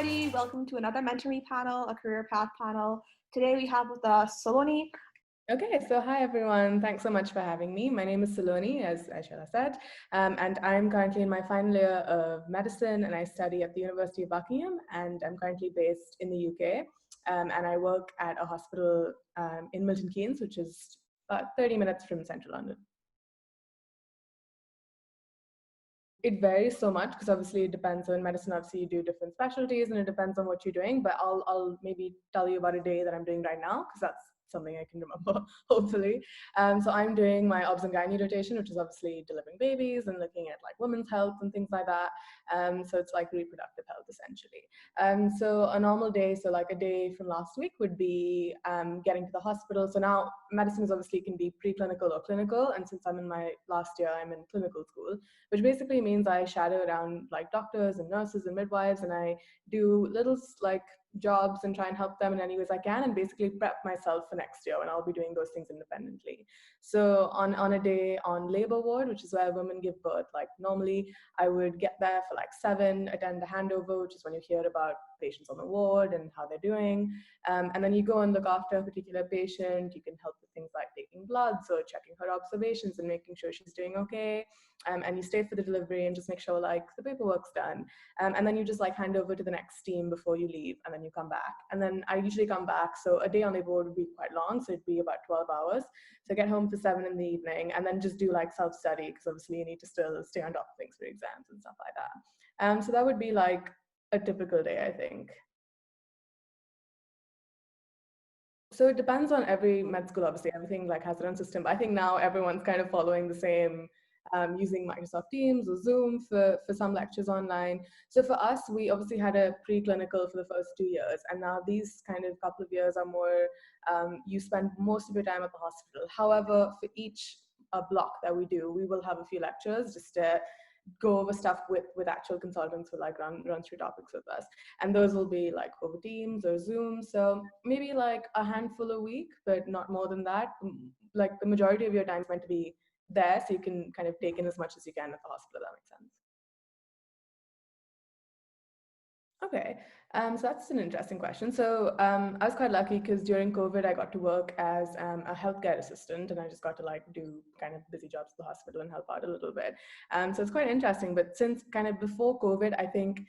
everybody. Welcome to another Mentoring panel, a career path panel. Today we have with us Saloni. Okay, so hi everyone. Thanks so much for having me. My name is Saloni, as Aishara said, and I'm currently in my final year of medicine, and I study at the University of Buckingham, and I'm currently based in the UK, and I work at a hospital in Milton Keynes, which is about 30 minutes from central London. It varies so much because obviously it depends on medicine. Obviously, you do different specialties, and it depends on what you're doing. But I'll maybe tell you about a day that I'm doing right now because that's something I can remember, hopefully. So I'm doing my obs and gynae rotation, which is obviously delivering babies and looking at like women's health and things like that. So it's like reproductive health essentially. So a normal day, so like a day from last week would be getting to the hospital. So now medicine is obviously can be preclinical or clinical. And since I'm in my last year, I'm in clinical school, which basically means I shadow around like doctors and nurses and midwives, and I do little like jobs and try and help them in any ways I can, and basically prep myself for next year when I'll be doing those things independently. So on a day on labor ward, which is where women give birth, like normally I would get there for like 7, attend the handover, which is when you hear about patients on the ward and how they're doing. And then you go and look after a particular patient. You can help with things like taking blood, so checking her observations and making sure she's doing okay. And you stay for the delivery and just make sure like the paperwork's done. And then you just like hand over to the next team before you leave, and then you come back. And then I usually come back. So a day on labor would be quite long. So it'd be about 12 hours. So I get home for 7 in the evening and then just do like self-study because obviously you need to still stay on top of things for exams and stuff like that. So that would be like a typical day, I think. So it depends on every med school, obviously. Everything like has their own system. But I think now everyone's kind of following the same, using Microsoft Teams or Zoom for some lectures online. So for us, we obviously had a preclinical for the first 2 years. And now these kind of couple of years are more, you spend most of your time at the hospital. However, for each block that we do, we will have a few lectures just to go over stuff with actual consultants who like run through topics with us, and those will be like over Teams or Zoom. So maybe like a handful a week, but not more than that. Like the majority of your time is meant to be there, so you can kind of take in as much as you can at the hospital. That makes sense. Okay, so that's an interesting question. So I was quite lucky because during COVID, I got to work as a healthcare assistant, and I just got to like do kind of busy jobs at the hospital and help out a little bit. So it's quite interesting. But since kind of before COVID, I think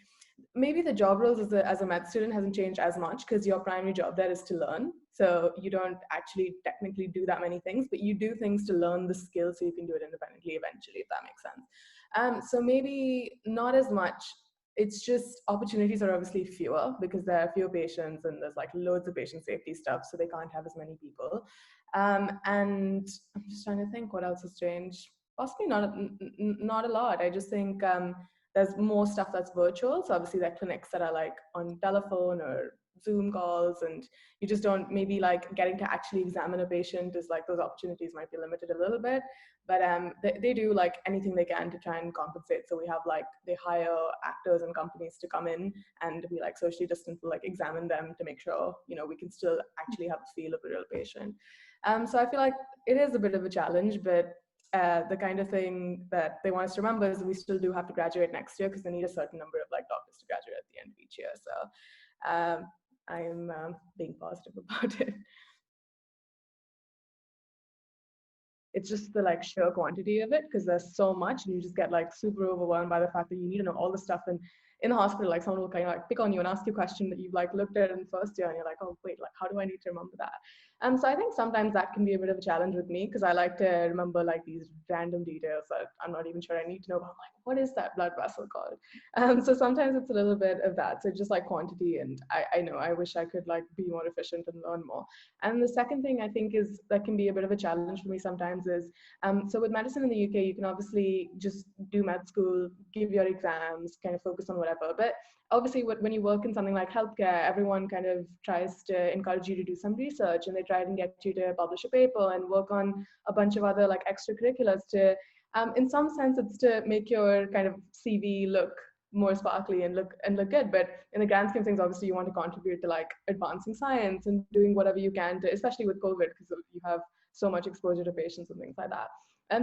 maybe the job roles as a med student hasn't changed as much because your primary job there is to learn. So you don't actually technically do that many things, but you do things to learn the skills so you can do it independently eventually, if that makes sense. So maybe not as much. It's just opportunities are obviously fewer because there are fewer patients and there's like loads of patient safety stuff, so they can't have as many people. And I'm just trying to think what else has changed. Possibly not a lot. I just think there's more stuff that's virtual. So obviously there are clinics that are like on telephone or Zoom calls, and you just don't, maybe like getting to actually examine a patient is like those opportunities might be limited a little bit. But they do like anything they can to try and compensate. So we have like, they hire actors and companies to come in and we like socially distant to like examine them to make sure, you know, we can still actually have the feel of a real patient. So I feel like it is a bit of a challenge, but the kind of thing that they want us to remember is we still do have to graduate next year because they need a certain number of like doctors to graduate at the end of each year. So I'm being positive about it. It's just the like sheer quantity of it because there's so much, and you just get like super overwhelmed by the fact that you need to know all the stuff. And in the hospital, like someone will kind of like pick on you and ask you a question that you've like looked at in first year, and you're like, oh wait, like how do I need to remember that? So I think sometimes that can be a bit of a challenge with me because I like to remember like these random details that I'm not even sure I need to know about. I'm like, what is that blood vessel called? So sometimes it's a little bit of that. So just like quantity, and I know I wish I could like be more efficient and learn more. And the second thing I think is that can be a bit of a challenge for me sometimes is, so with medicine in the UK, you can obviously just do med school, give your exams, kind of focus on whatever. But obviously when you work in something like healthcare, everyone kind of tries to encourage you to do some research, and they try and get you to publish a paper and work on a bunch of other like extracurriculars to, in some sense, it's to make your kind of CV look more sparkly and look good. But in the grand scheme of things, obviously you want to contribute to like advancing science and doing whatever you can to, especially with COVID, because you have so much exposure to patients and things like that.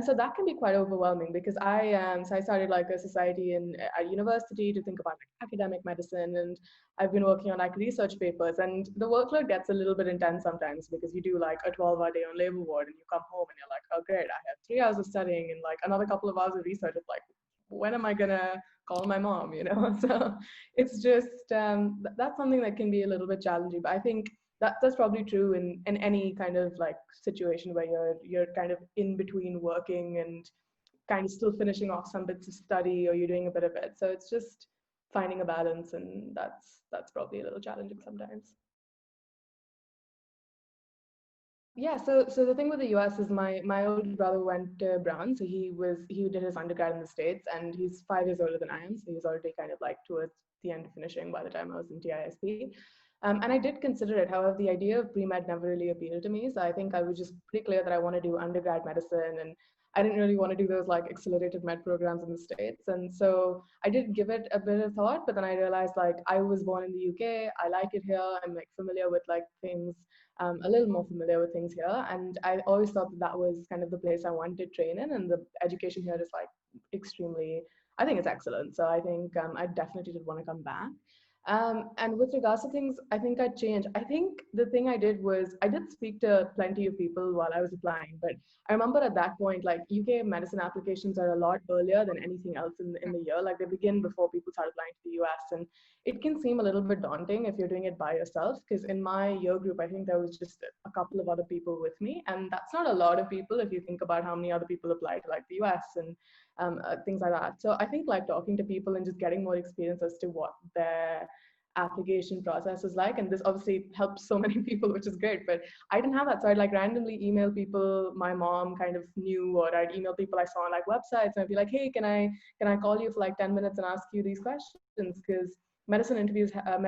So that can be quite overwhelming because I started like a society in at university to think about like academic medicine, and I've been working on like research papers, and the workload gets a little bit intense sometimes because you do like a 12-hour day on labor ward and you come home and you're like, oh great, I have 3 hours of studying and like another couple of hours of research. It's like, when am I gonna call my mom? So it's just that's something that can be a little bit challenging. But I think that's probably true in any kind of like situation where you're kind of in between working and kind of still finishing off some bits of study, or you're doing a bit of it. So it's just finding a balance, and that's probably a little challenging sometimes. Yeah, so the thing with the US is my older brother went to Brown, so he did his undergrad in the States, and he's 5 years older than I am, so he's already kind of like towards the end of finishing by the time I was in TISP. And I did consider it. However, the idea of pre-med never really appealed to me. So I think I was just pretty clear that I want to do undergrad medicine, and I didn't really want to do those like accelerated med programs in the States. And so I did give it a bit of thought, but then I realized like I was born in the UK, I like it here, I'm like familiar with like things, a little more familiar with things here. And I always thought that that was kind of the place I wanted to train in. And the education here is like extremely, I think it's excellent. So I think I definitely did want to come back. And with regards to things, I think I changed. I think the thing I did was I did speak to plenty of people while I was applying, but I remember at that point, like UK medicine applications are a lot earlier than anything else in the year. Like they begin before people start applying to the US, and it can seem a little bit daunting if you're doing it by yourself. Because in my year group, I think there was just a couple of other people with me, and that's not a lot of people if you think about how many other people apply to like the US and things like that. So I think like talking to people and just getting more experience as to what their application process is like, and this obviously helps so many people, which is great. But I didn't have that, so I'd like randomly email people my mom kind of knew, or I'd email people I saw on like websites, and I'd be like, hey, can I call you for like 10 minutes and ask you these questions? Because medicine interviews have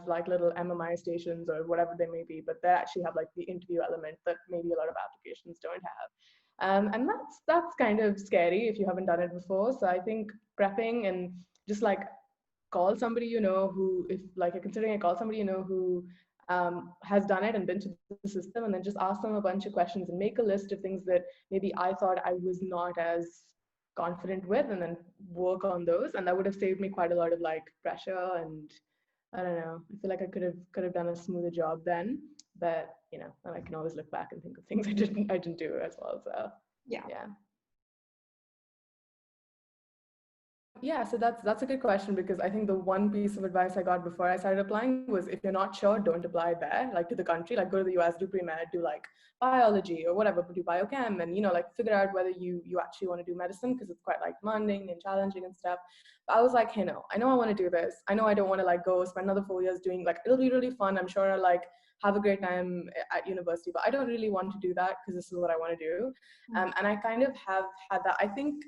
like little MMI stations or whatever they may be, but they actually have like the interview element that maybe a lot of applications don't have. And that's kind of scary if you haven't done it before. So I think prepping and just like call somebody you know who, if like you're considering it, call somebody you know who has done it and been to the system, and then just ask them a bunch of questions and make a list of things that maybe I thought I was not as confident with, and then work on those. And that would have saved me quite a lot of like pressure. And I don't know, I feel like I could have done a smoother job then. But and I can always look back and think of things I didn't do as well. So Yeah. yeah. Yeah, so that's a good question, because I think the one piece of advice I got before I started applying was, if you're not sure, don't apply there, like to the country, like go to the US, do pre-med, do like biology or whatever, do biochem, and like figure out whether you actually want to do medicine, because it's quite like demanding and challenging and stuff. But I was like, hey, no, I know I want to do this. I know I don't want to like go spend another 4 years doing, like, it'll be really fun. I'm sure I'll like have a great time at university, but I don't really want to do that because this is what I want to do. And I kind of have had that. I think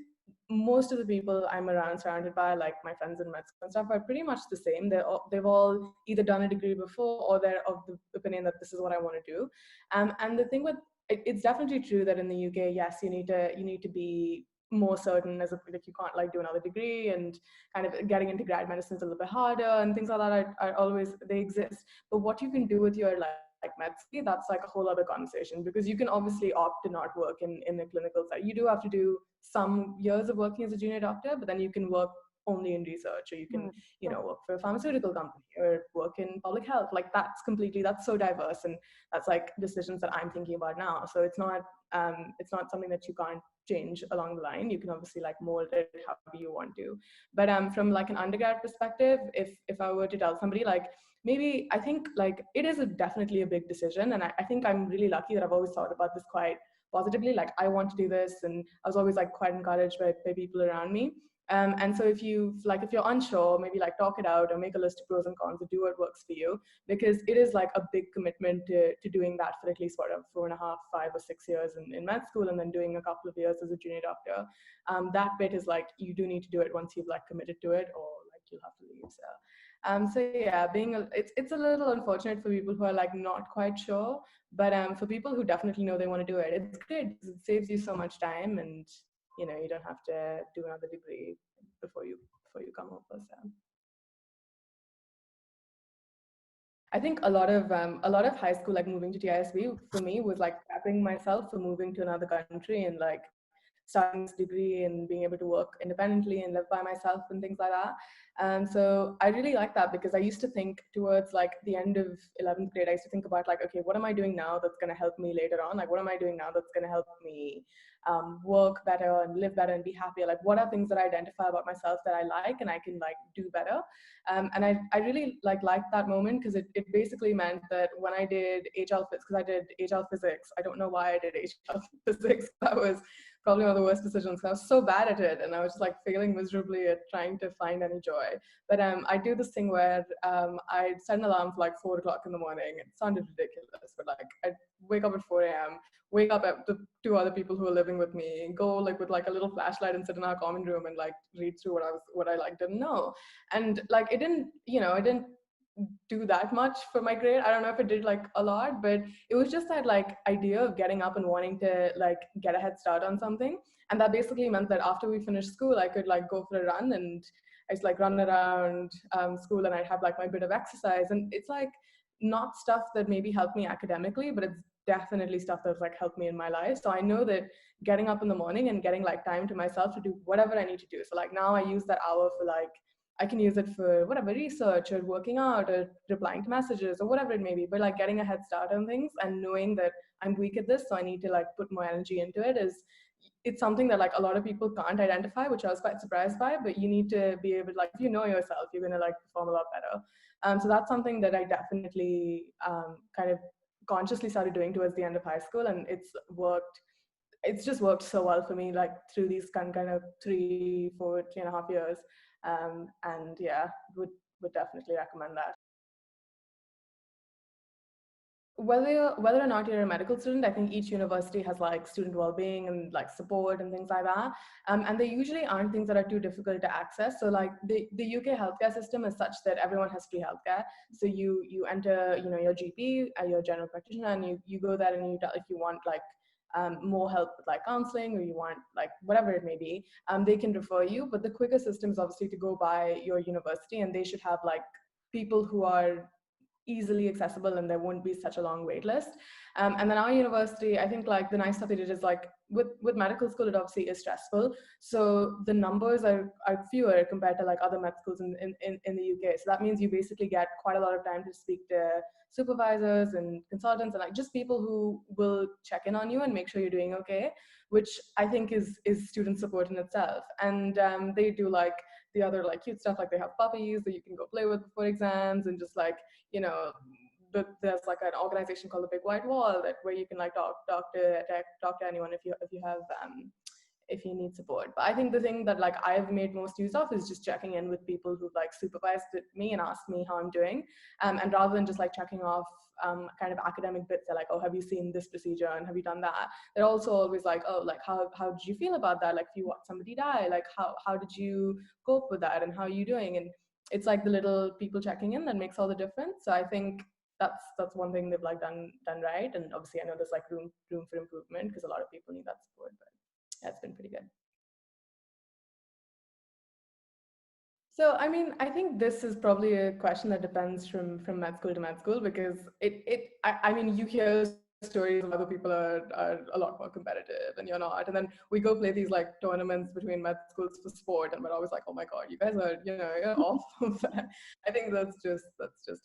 most of the people I'm around, surrounded by, like my friends in med school and stuff, are pretty much the same. They've all either done a degree before, or they're of the opinion that this is what I want to do. And the thing with it's definitely true that in the UK, yes, you need to be more certain, as like you can't like do another degree, and kind of getting into grad medicine is a little bit harder, and things like that are always, they exist. But what you can do with your like med school, that's like a whole other conversation, because you can obviously opt to not work in the clinical side. You do have to do some years of working as a junior doctor, but then you can work only in research, or you can work for a pharmaceutical company or work in public health. Like that's so diverse, and that's like decisions that I'm thinking about now. So it's not something that you can't change along the line. You can obviously like mold it however you want to. But from like an undergrad perspective, if I were to tell somebody, like, maybe I think like it is definitely a big decision, and I think I'm really lucky that I've always thought about this quite positively. Like, I want to do this, and I was always like quite encouraged by people around me. And so if you're unsure, maybe like talk it out or make a list of pros and cons, or do what works for you, because it is like a big commitment to doing that for at least 4.5, 5 or 6 years in med school, and then doing a couple of years as a junior doctor. That bit is like, you do need to do it once you've like committed to it, or like you'll have to leave. So yeah, it's a little unfortunate for people who are like not quite sure, but for people who definitely know they want to do it, it's great because it saves you so much time, and you don't have to do another degree before you come over. So I think a lot of high school, like moving to TISB for me, was like prepping myself for moving to another country and like starting this degree and being able to work independently and live by myself and things like that. So I really like that because I used to think towards like the end of 11th grade, I used to think about like, okay, what am I doing now that's going to help me later on? Like, what am I doing now that's going to help me work better and live better and be happier? Like, what are things that I identify about myself that I like and I can like do better? And I really liked that moment because it basically meant that when I did HL Phys, because I did HL Physics, I don't know why I did HL Physics. That was probably one of the worst decisions. I was so bad at it, and I was just like failing miserably at trying to find any joy. But I do this thing where I set an alarm for like 4 o'clock in the morning. It sounded ridiculous, but like I'd wake up at 4 a.m., wake up at the two other people who were living with me, go like with like a little flashlight and sit in our common room and like read through what I like didn't know. And like it didn't do that much for my grade. I don't know if it did like a lot, but it was just that like idea of getting up and wanting to like get a head start on something. And that basically meant that after we finished school, I could like go for a run, and I just like run around school, and I'd have like my bit of exercise. And it's like not stuff that maybe helped me academically, but it's definitely stuff that's like helped me in my life. So I know that getting up in the morning and getting like time to myself to do whatever I need to do. So like now I use that hour for like I can use it for whatever research or working out or replying to messages or whatever it may be. But like getting a head start on things and knowing that I'm weak at this, so I need to like put more energy into it is it's something that like a lot of people can't identify, which I was quite surprised by. But you need to be able to like if you know yourself, you're gonna like perform a lot better. So that's something that I definitely kind of consciously started doing towards the end of high school, and it's just worked so well for me like through these kind of 3, 4, 3.5 years. And yeah, would definitely recommend that. Whether or not you're a medical student, I think each university has like student well-being and like support and things like that. And they usually aren't things that are too difficult to access. So like the UK healthcare system is such that everyone has free healthcare. So you enter, your GP, your general practitioner, and you go there and you tell if you want like more help with like counseling, or you want like whatever it may be, they can refer you. But the quicker system is obviously to go by your university, and they should have like people who are easily accessible and there won't be such a long wait list. And then our university, I think like the nice stuff they did is like with medical school, it obviously is stressful. So the numbers are fewer compared to like other med schools in the UK. So that means you basically get quite a lot of time to speak to supervisors and consultants and like just people who will check in on you and make sure you're doing okay, which I think is student support in itself. And they do like the other like cute stuff, like they have puppies that you can go play with before exams, and just like there's like an organization called the Big White Wall that where you can like talk to anyone if you have if you need support. But I think the thing that like I've made most use of is just checking in with people who've like supervised me and asked me how I'm doing, and rather than just like checking off kind of academic bits, they're like, oh, have you seen this procedure and have you done that? They're also always like, oh, like how did you feel about that? Like if you watched somebody die, like how did you cope with that and how are you doing? And it's like the little people checking in that makes all the difference. So I think that's one thing they've like done right. And obviously I know there's like room for improvement because a lot of people need that support, but that's been pretty good. So, I mean, I think this is probably a question that depends from med school to med school, because I mean, you hear stories of other people are a lot more competitive and you're not. And then we go play these like tournaments between med schools for sport, and we're always like, oh my God, you guys are, you're awful. I think that's just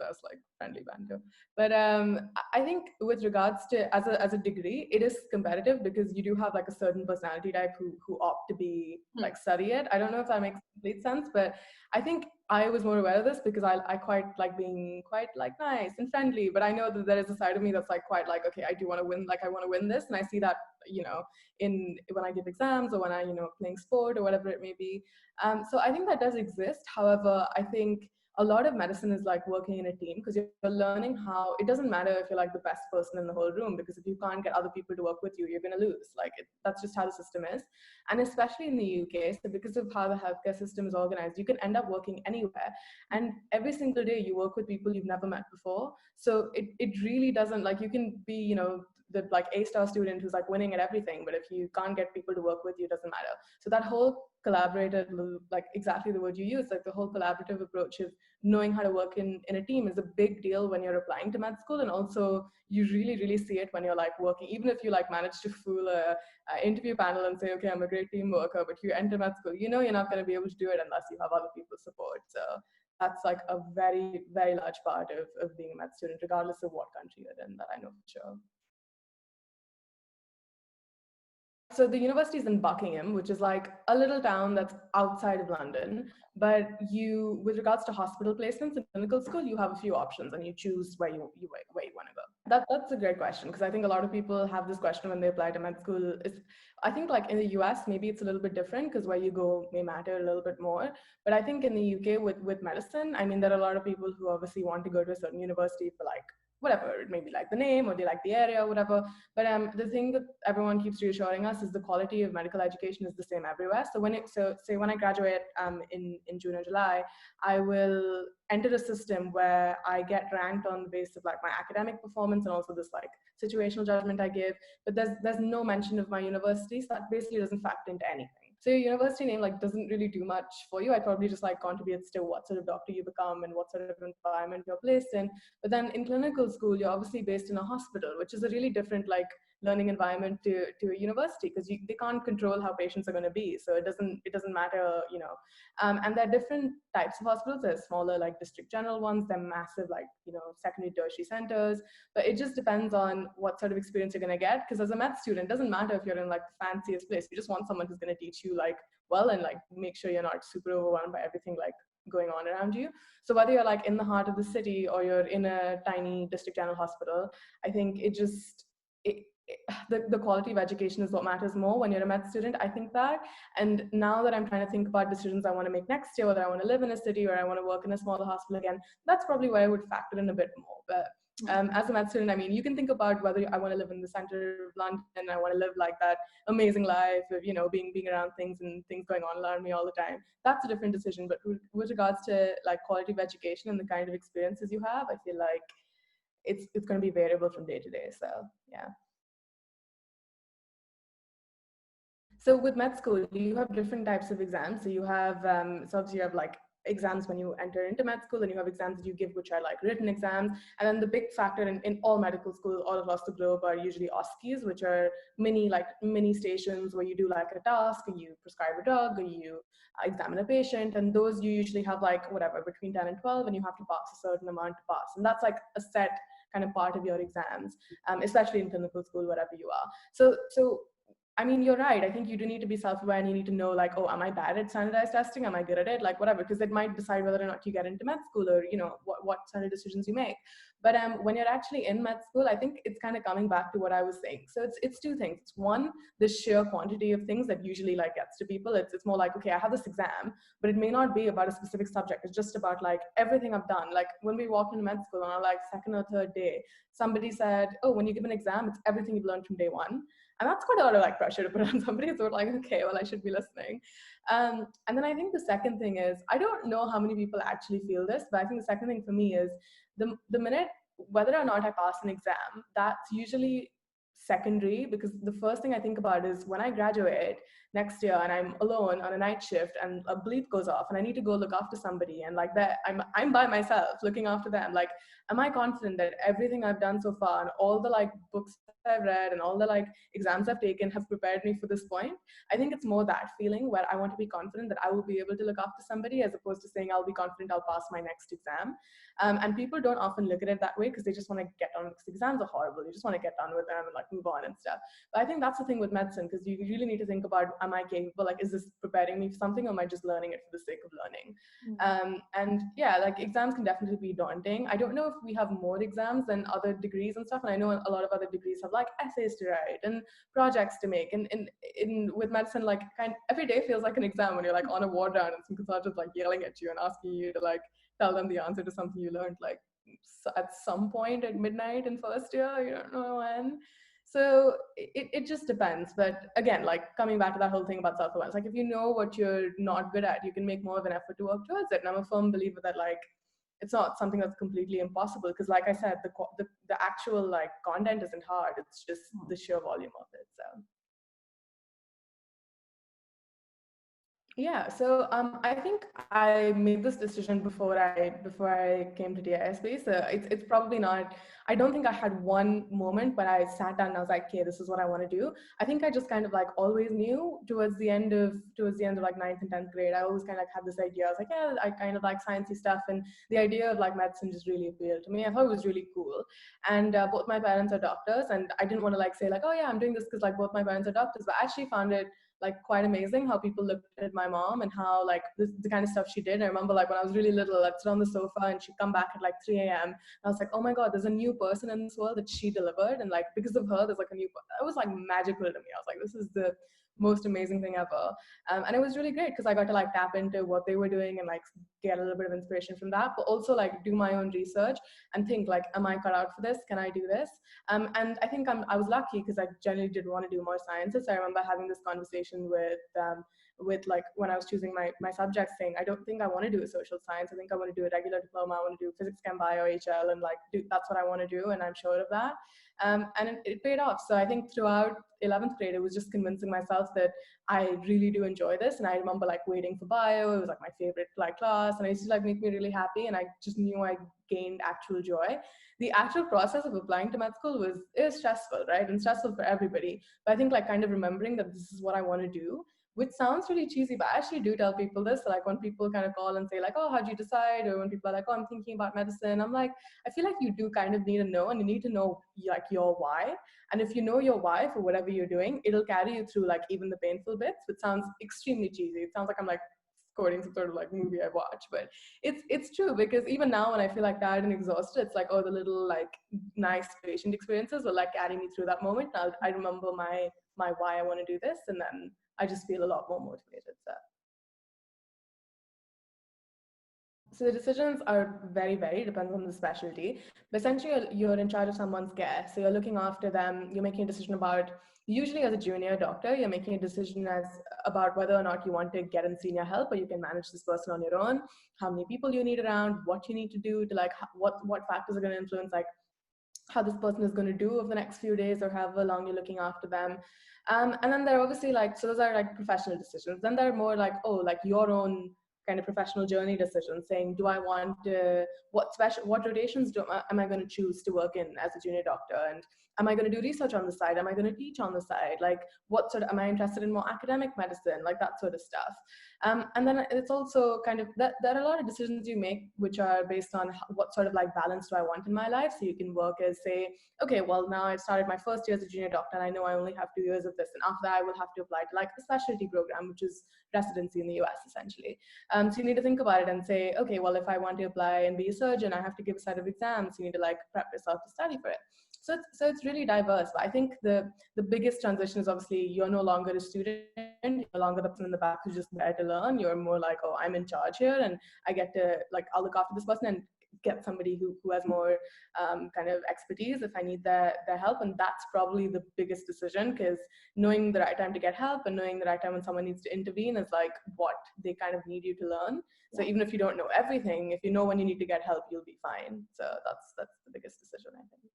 us like friendly banter. But I think with regards to as a degree, it is competitive because you do have like a certain personality type who opt to be like study it. I don't know if that makes complete sense, but I think I was more aware of this because I quite like being quite like nice and friendly, but I know that there is a side of me that's like quite like, okay, I do want to win, like I want to win this. And I see that, in when I give exams or when I, playing sport or whatever it may be. So I think that does exist. However, I think a lot of medicine is like working in a team, because you're learning how it doesn't matter if you're like the best person in the whole room, because if you can't get other people to work with you, you're going to lose. Like that's just how the system is. And especially in the UK, so because of how the healthcare system is organized, you can end up working anywhere, and every single day you work with people you've never met before. So it really doesn't, like, you can be the like A-star student who's like winning at everything, but if you can't get people to work with you, it doesn't matter. So that whole collaborative, like exactly the word you use, like the whole collaborative approach of knowing how to work in a team is a big deal when you're applying to med school. And also you really see it when you're like working, even if you like manage to fool a interview panel and say, okay, I'm a great team worker, but you enter med school, you know you're not going to be able to do it unless you have other people's support. So that's like a very large part of being a med student, regardless of what country you're in, that I know for sure. So the university is in Buckingham, which is like a little town that's outside of London. But you, with regards to hospital placements in clinical school, you have a few options, and you choose where you want to go. That's a great question, because I think a lot of people have this question when they apply to med school. I think like in the US, maybe it's a little bit different because where you go may matter a little bit more. But I think in the UK with medicine, I mean, there are a lot of people who obviously want to go to a certain university for like whatever, it may be like the name or they like the area or whatever. But the thing that everyone keeps reassuring us is the quality of medical education is the same everywhere. So say when I graduate in June or July, I will enter a system where I get ranked on the basis of like my academic performance and also this like situational judgment I give. But there's no mention of my university, so that basically doesn't factor into anything. So your university name like doesn't really do much for you. I'd probably just like contributes to what sort of doctor you become and what sort of environment you're placed in. But then in clinical school, you're obviously based in a hospital, which is a really different like learning environment to a university, because they can't control how patients are going to be. So it doesn't matter, you know. And there are different types of hospitals. There's smaller like district general ones. They're massive like, you know, secondary tertiary centers. But it just depends on what sort of experience you're going to get. Because as a med student, it doesn't matter if you're in like the fanciest place. You just want someone who's going to teach you like well and like make sure you're not super overwhelmed by everything like going on around you. So whether you're like in the heart of the city or you're in a tiny district general hospital, I think the quality of education is what matters more when you're a med student. I think that. And now that I'm trying to think about decisions I want to make next year, whether I want to live in a city or I want to work in a smaller hospital again, that's probably where I would factor in a bit more. But as a med student, I mean, you can think about whether I want to live in the center of London, I want to live like that amazing life of, you know, being around things and things going on around me all the time. That's a different decision. But with regards to like quality of education and the kind of experiences you have, I feel like it's going to be variable from day to day. So yeah. So with med school, you have different types of exams. So you have, so obviously you have like exams when you enter into med school, and you have exams that you give, which are like written exams. And then the big factor in all medical schools all across the globe are usually OSCEs, which are mini stations where you do like a task, and you prescribe a drug, or you examine a patient. And those you usually have like whatever, between 10 and 12, and you have to pass a certain amount to pass. And that's like a set kind of part of your exams, especially in clinical school, wherever you are. So I mean, you're right. I think you do need to be self-aware, and you need to know, like, oh, am I bad at standardized testing? Am I good at it? Like, whatever, because it might decide whether or not you get into med school, or, you know, what sort of decisions you make. But when you're actually in med school, I think it's kind of coming back to what I was saying. So it's two things. It's one, the sheer quantity of things that usually like gets to people. It's more like, okay, I have this exam, but it may not be about a specific subject. It's just about like everything I've done. Like when we walked into med school on our like second or third day, somebody said, oh, when you give an exam, it's everything you've learned from day one. And that's quite a lot of like pressure to put on somebody. So we're like, okay, well, I should be listening. And then I think the second thing is, I don't know how many people actually feel this, but I think the second thing for me is the minute, whether or not I pass an exam, that's usually secondary, because the first thing I think about is when I graduate next year and I'm alone on a night shift and a bleep goes off and I need to go look after somebody, and like that I'm by myself looking after them. Like, am I confident that everything I've done so far and all the like books I've read and all the like exams I've taken have prepared me for this point? I think it's more that feeling where I want to be confident that I will be able to look after somebody, as opposed to saying I'll be confident I'll pass my next exam. And people don't often look at it that way, because they just want to get on, because exams are horrible. You just want to get done with them and like move on and stuff. But I think that's the thing with medicine, because you really need to think about, am I capable? Like, is this preparing me for something, or am I just learning it for the sake of learning? And yeah, like exams can definitely be daunting. I don't know if we have more exams than other degrees and stuff. And I know a lot of other degrees have like essays to write and projects to make. And with medicine, like every day feels like an exam when you're like on a ward round and some consultant's like yelling at you and asking you to like tell them the answer to something you learned like at some point at midnight in first year. You don't know when. So it just depends. But again, like coming back to that whole thing about self-awareness, like if you know what you're not good at, you can make more of an effort to work towards it. And I'm a firm believer that like it's not something that's completely impossible, because like I said, the actual like content isn't hard, it's just the sheer volume of it. So yeah, so I think I made this decision before I came to DISP. So it's probably not. I don't think I had one moment when I sat down and I was like, okay, this is what I want to do. I think I just kind of like always knew towards the end of like ninth and 10th grade. I always kind of like had this idea. I was like, yeah, I kind of like sciencey stuff, and the idea of like medicine just really appealed to me. I thought it was really cool, and both my parents are doctors, and I didn't want to like say like, oh yeah, I'm doing this because like both my parents are doctors, but I actually found it like quite amazing how people looked at my mom and how like the kind of stuff she did. I remember like when I was really little, I'd sit on the sofa and she'd come back at like 3 a.m. I was like, oh my God, there's a new person in this world that she delivered. And like, because of her, there's like a new, it was like magical to me. I was like, this is the most amazing thing ever. And it was really great because I got to like tap into what they were doing and like get a little bit of inspiration from that, but also like do my own research and think like, am I cut out for this? Can I do this? And I think I was lucky because I generally did want to do more sciences. So I remember having this conversation with like when I was choosing my subjects, saying I don't think I want to do a social science. I think I want to do a regular diploma. I want to do physics, chem, bio, HL, and like that's what I want to do, and I'm sure of that. And it paid off. So I think throughout 11th grade, it was just convincing myself that I really do enjoy this. And I remember like waiting for bio. It was like my favorite like class, and it used to like make me really happy. And I just knew I gained actual joy. The actual process of applying to med school is stressful, right? And stressful for everybody. But I think like kind of remembering that this is what I want to do, which sounds really cheesy, but I actually do tell people this. So like when people kind of call and say like, oh, how'd you decide? Or when people are like, oh, I'm thinking about medicine, I'm like, I feel like you do kind of need to know, and you need to know like your why. And if you know your why for whatever you're doing, it'll carry you through like even the painful bits, which sounds extremely cheesy. It sounds like I'm like quoting some sort of like movie I watch, but it's true, because even now when I feel like tired and exhausted, it's like, oh, the little like nice patient experiences will like carry me through that moment. Now I remember my why I want to do this, and then I just feel a lot more motivated. So the decisions are very depends on the specialty. But essentially, you're in charge of someone's care. So you're looking after them. You're making a decision about, usually as a junior doctor, you're making a decision as about whether or not you want to get in senior help, or you can manage this person on your own. How many people you need around, what you need to do to like what factors are going to influence like how this person is going to do over the next few days or however long you're looking after them. And then there are obviously like, so those are like professional decisions. Then there are more like, oh, like your own kind of professional journey decisions, saying, do I want to, what rotations am I going to choose to work in as a junior doctor? And am I going to do research on the side? Am I going to teach on the side? Like what sort of, am I interested in more academic medicine? Like that sort of stuff. And then it's also kind of that there are a lot of decisions you make which are based on what sort of like balance do I want in my life. So you can work as, say, okay, well, now I've started my first year as a junior doctor and I know I only have 2 years of this, and after that I will have to apply to like a specialty program, which is residency in the US essentially. So you need to think about it and say, okay, well, if I want to apply and be a surgeon, I have to give a set of exams. You need to like prep yourself to study for it. So it's really diverse. But I think the biggest transition is obviously you're no longer a student, you're no longer the person in the back who's just there to learn. You're more like, oh, I'm in charge here, and I get to like, I'll look after this person and get somebody who has more kind of expertise if I need their help. And that's probably the biggest decision, because knowing the right time to get help and knowing the right time when someone needs to intervene is like what they kind of need you to learn. So even if you don't know everything, if you know when you need to get help, you'll be fine. So that's the biggest decision, I think.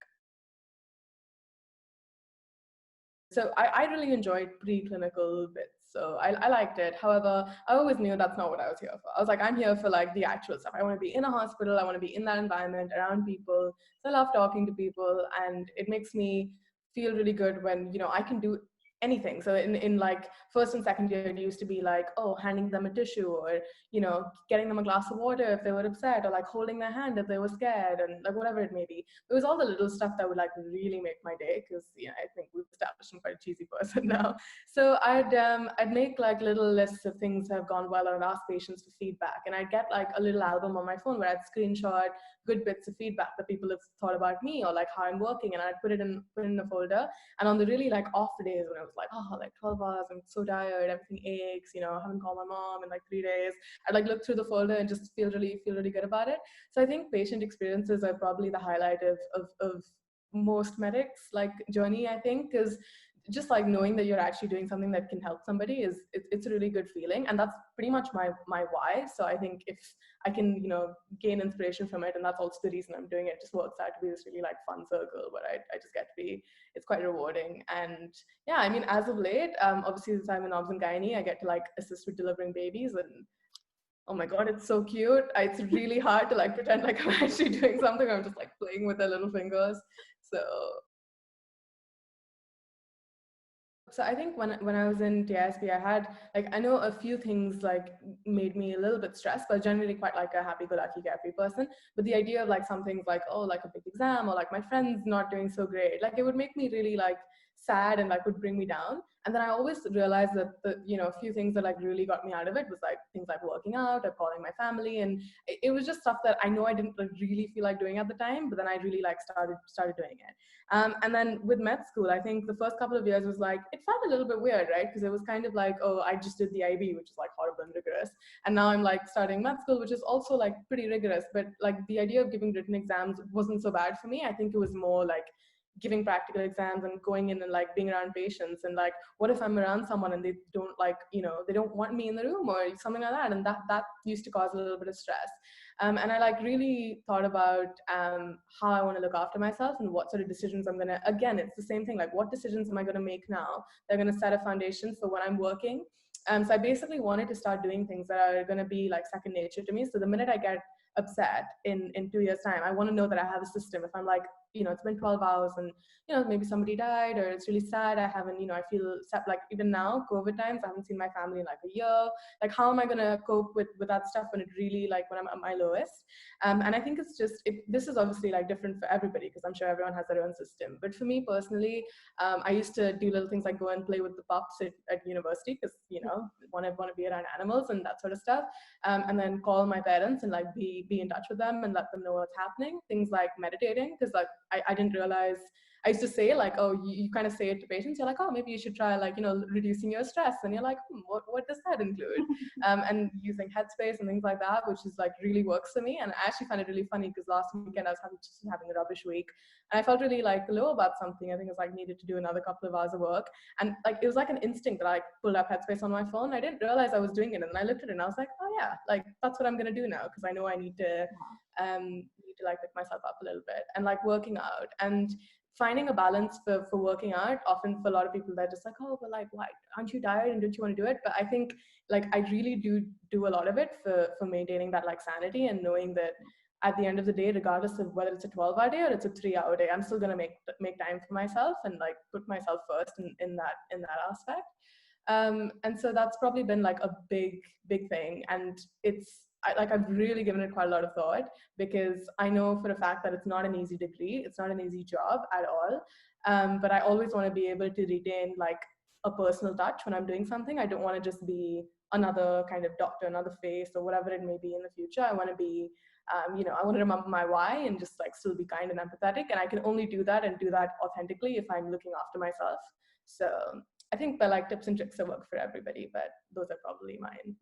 So I really enjoyed preclinical bits. So I liked it. However, I always knew that's not what I was here for. I was like, I'm here for like the actual stuff. I want to be in a hospital. I want to be in that environment around people. So I love talking to people, and it makes me feel really good when, you know, I can do anything. So in like first and second year, it used to be like, oh, handing them a tissue, or, you know, getting them a glass of water if they were upset, or like holding their hand if they were scared, and like whatever it may be. It was all the little stuff that would like really make my day, because, you know, I think we've established I'm quite a cheesy person now. So I'd make like little lists of things that have gone well, and I'd ask patients for feedback, and I'd get like a little album on my phone where I'd screenshot good bits of feedback that people have thought about me, or like how I'm working, and I'd put it in a folder. And on the really like off days when I was like, oh, like 12 hours, I'm so tired, everything aches, you know, I haven't called my mom in like 3 days, I'd like look through the folder and just feel really good about it. So I think patient experiences are probably the highlight of most medics like journey, I think, because just like knowing that you're actually doing something that can help somebody it's a really good feeling, and that's pretty much my why. So I think if I can, gain inspiration from it, and that's also the reason I'm doing it, just works out to be this really like fun circle where I just get to be, it's quite rewarding. And yeah, I mean, as of late, obviously since I'm in obs and gynae, I get to like assist with delivering babies, and oh my god, it's so cute. It's really hard to like pretend like I'm actually doing something. I'm just like playing with their little fingers. So I think when I was in TSP, I had like, I know a few things like made me a little bit stressed, but generally quite like a happy-go-lucky, carefree person. But the idea of like some things like, oh, like a big exam, or like my friends not doing so great, like it would make me really like sad and like would bring me down. And then I always realized that a few things that like really got me out of it was like things like working out or calling my family, and it was just stuff that I know I didn't like, really feel like doing at the time, but then I really like started doing it. And then with med school, I think the first couple of years was like, it felt a little bit weird, right? Because it was kind of like, oh, I just did the IB, which is like horrible and rigorous. And now I'm like starting med school, which is also like pretty rigorous. But like the idea of giving written exams wasn't so bad for me. I think it was more like giving practical exams and going in and like being around patients, and like, what if I'm around someone and they don't like, they don't want me in the room or something like that. And that used to cause a little bit of stress. And I like really thought about how I want to look after myself and what sort of decisions I'm gonna. Again, it's the same thing. Like, what decisions am I gonna make now? They're gonna set a foundation for when I'm working. So I basically wanted to start doing things that are gonna be like second nature to me. So the minute I get upset in 2 years time, I want to know that I have a system. If I'm like, it's been 12 hours and maybe somebody died, or it's really sad, I haven't, I feel sad, like even now COVID times, I haven't seen my family in like a year. Like, how am I going to cope with that stuff when it really, like, when I'm at my lowest? And I think it's just this is obviously like different for everybody, because I'm sure everyone has their own system. But for me personally, I used to do little things like go and play with the pups at university, because want to be around animals and that sort of stuff. And then call my parents and like be in touch with them and let them know what's happening. Things like meditating, because like I didn't realize. I used to say like, oh, you kind of say it to patients. You're like, oh, maybe you should try like, reducing your stress. And you're like, what does that include? And using Headspace and things like that, which is like really works for me. And I actually find it really funny, because last weekend I was having a rubbish week, and I felt really like low about something. I think it was like needed to do another couple of hours of work, and like it was like an instinct that I pulled up Headspace on my phone. I didn't realize I was doing it, and I looked at it and I was like, oh yeah, like that's what I'm gonna do now, because I know I need to like pick myself up a little bit. And like working out and finding a balance for working out. Often for a lot of people, they're just like, oh, but like, why aren't you tired and don't you want to do it? But I think like I really do a lot of it for maintaining that like sanity, and knowing that at the end of the day, regardless of whether it's a 12-hour day or it's a 3-hour day, I'm still gonna make time for myself and like put myself first in that aspect. And so that's probably been like a big thing, and I've really given it quite a lot of thought, because I know for a fact that it's not an easy degree, it's not an easy job at all. But I always want to be able to retain like a personal touch when I'm doing something. I don't want to just be another kind of doctor, another face, or whatever it may be in the future. I want to be I want to remember my why and just like still be kind and empathetic. And I can only do that and do that authentically if I'm looking after myself. So I think the like tips and tricks that work for everybody, but those are probably mine.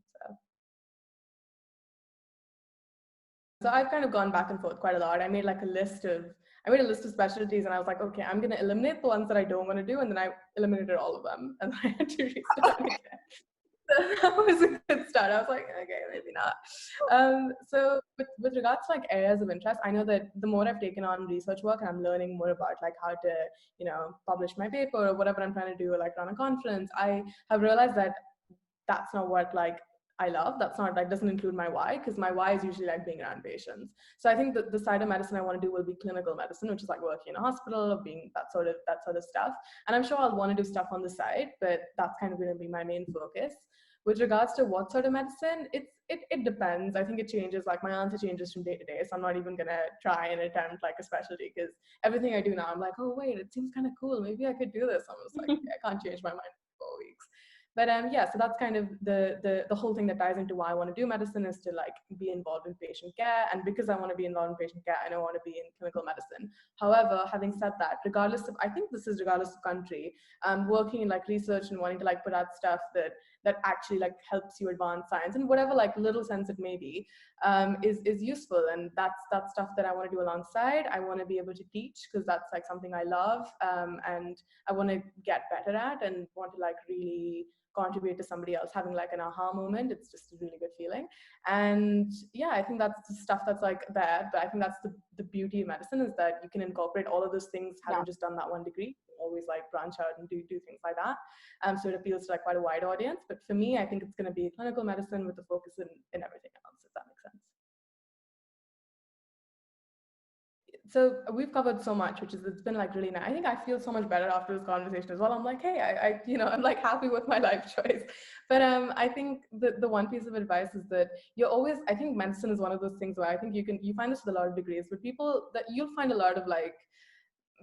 So I've kind of gone back and forth quite a lot. I made a list of specialties, and I was like, okay, I'm going to eliminate the ones that I don't want to do. And then I eliminated all of them, and I had to restart again. So that was a good start. I was like, okay, maybe not. So with regards to like areas of interest, I know that the more I've taken on research work, and I'm learning more about like how to, publish my paper or whatever I'm trying to do, or like run a conference, I have realized that that's not what like I love. That's not like doesn't include my why, because my why is usually like being around patients. So I think that the side of medicine I want to do will be clinical medicine, which is like working in a hospital or being that sort of stuff. And I'm sure I'll want to do stuff on the side, but that's kind of going to be my main focus. With regards to what sort of medicine, it depends. I think it changes. Like my answer changes from day to day. So I'm not even gonna try and attempt like a specialty, because everything I do now, I'm like, oh wait, it seems kind of cool. Maybe I could do this. I'm just like, I can't change my mind in 4 weeks. But yeah, so that's kind of the whole thing that ties into why I want to do medicine, is to like be involved in patient care. And because I want to be involved in patient care, I don't want to be in clinical medicine. However, having said that, regardless of, I think this is regardless of country, working in like research and wanting to like put out stuff that actually like helps you advance science in whatever like little sense it may be, is useful. And that's stuff that I want to do alongside. I want to be able to teach because that's like something I love, and I want to get better at, and want to like really contribute to somebody else having like an aha moment. It's just a really good feeling. And yeah, I think that's the stuff that's like there. But I think that's the beauty of medicine, is that you can incorporate all of those things having just done that one degree. You can always like branch out and do things like that. So it appeals to like quite a wide audience. But for me, I think it's going to be clinical medicine with the focus in everything else, if that makes sense. So we've covered so much, which is, it's been like really nice. I think I feel so much better after this conversation as well. I'm like, hey, I you know, I'm like happy with my life choice. But I think the one piece of advice is that you're always, I think medicine is one of those things where I think you find this with a lot of degrees, but people that you'll find a lot of like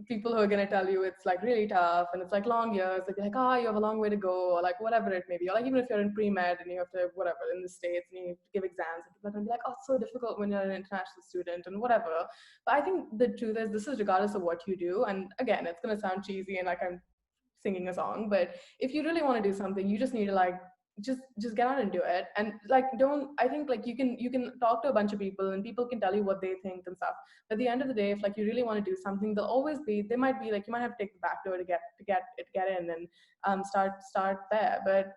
people who are going to tell you it's like really tough and it's like long years. They'll be like, oh, you have a long way to go, or like whatever it may be. Or like even if you're in pre-med and you have to, whatever, in the States and you have to give exams, and people are going to be like, oh, it's so difficult when you're an international student and whatever. But I think the truth is, this is regardless of what you do. And again, it's going to sound cheesy and like I'm singing a song, but if you really want to do something, you just need to like just get out and do it. And like, don't, I think like you can talk to a bunch of people and people can tell you what they think and stuff. But at the end of the day, if like you really want to do something, they'll always be, they might be like, you might have to take the back door to get in and start there. But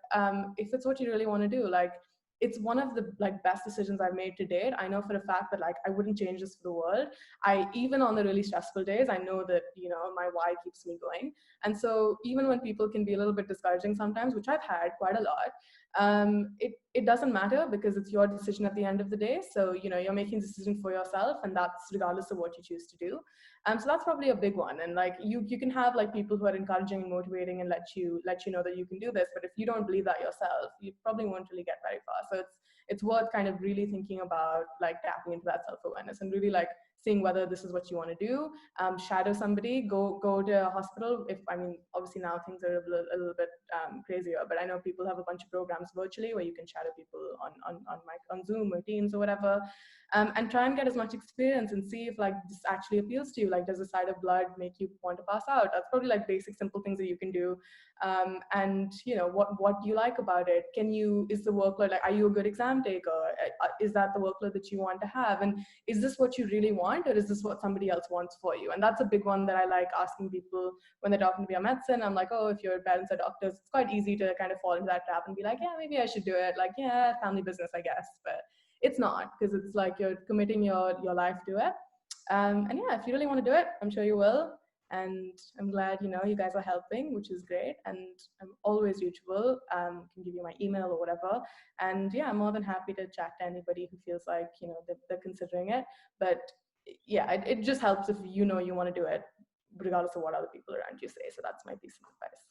if it's what you really want to do, like, it's one of the like best decisions I've made to date. I know for a fact that like I wouldn't change this for the world. I, even on the really stressful days, I know that, you know, my why keeps me going. And so even when people can be a little bit discouraging sometimes, which I've had quite a lot, it doesn't matter, because it's your decision at the end of the day. So, you know, you're making a decision for yourself, and that's regardless of what you choose to do. So that's probably a big one. And like you can have like people who are encouraging and motivating and let you know that you can do this. But if you don't believe that yourself, you probably won't really get very far. So it's worth kind of really thinking about like tapping into that self-awareness and really like seeing whether this is what you want to do. Shadow somebody, go to a hospital. If, I mean, obviously now things are a little bit crazier, but I know people have a bunch of programs virtually where you can shadow people on Zoom or Teams or whatever, and try and get as much experience and see if like this actually appeals to you. Like, does the sight of blood make you want to pass out? That's probably like basic simple things that you can do. And you know, what do you like about it? Is the workload, like, are you a good exam taker? Is that the workload that you want to have? And is this what you really want, or is this what somebody else wants for you? And that's a big one that I like asking people when they're talking to me on medicine. I'm like, oh, if your parents are doctors, it's quite easy to kind of fall into that trap and be like, yeah, maybe I should do it. Like, yeah, family business, I guess. But it's not, because it's like you're committing your life to it. And yeah, if you really want to do it, I'm sure you will. And I'm glad, you know, you guys are helping, which is great. And I'm always reachable. Can give you my email or whatever. And yeah, I'm more than happy to chat to anybody who feels like, you know, they're considering it. But yeah, it just helps if you know you want to do it, regardless of what other people around you say. So that's my piece of advice.